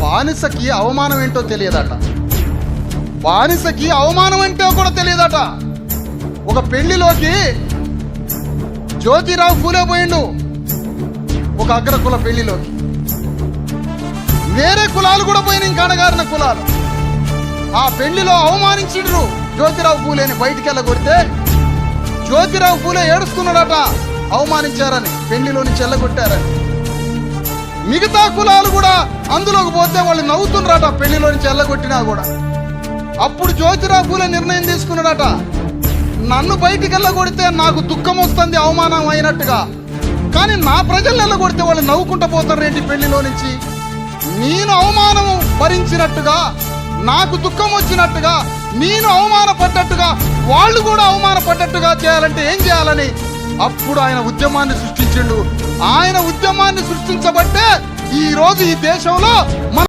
బానిసకి అవమానం ఏంటో తెలియదట. బానిసకి అవమానం ఏంటో కూడా తెలియదట. ఒక పెళ్లిలోకి జ్యోతిరావు ఫూలే పోయిండు, ఒక అగ్రకుల పెళ్లిలోకి. వేరే కులాలు కూడా పోయినాయి, ఇంకా అణగారిన కులాలు. ఆ పెళ్లిలో అవమానించిండ్రు జ్యోతిరావు ఫూలేని. బయటికి వెళ్ళగొడితే జ్యోతిరావు ఫూలే ఏడుస్తున్నాడట, అవమానించారని, పెళ్లిలో నుంచి వెళ్ళగొట్టారని. మిగతా కులాలు కూడా అందులోకి పోతే వాళ్ళు నవ్వుతున్నారట, పెళ్లిలో నుంచి వెళ్ళగొట్టినా కూడా. అప్పుడు జ్యోతిరావు ఫూలే నిర్ణయం తీసుకున్నాడట, నన్ను బయటికి వెళ్ళగొడితే నాకు దుఃఖం వస్తుంది, అవమానం అయినట్టుగా. కానీ నా ప్రజల్ని వెళ్ళగొడితే వాళ్ళు నవ్వుకుంటూ పోతారు ఏంటి పెళ్లిలో నుంచి? నేను అవమానం భరించినట్టుగా, నాకు దుఃఖం వచ్చినట్టుగా, నేను అవమానపడ్డట్టుగా వాళ్ళు కూడా అవమానపడ్డట్టుగా చేయాలంటే ఏం చేయాలని అప్పుడు ఆయన ఉద్యమాన్ని సృష్టించిండు. ఆయన ఉద్యమాన్ని సృష్టించబట్టే ఈ రోజు ఈ దేశంలో మన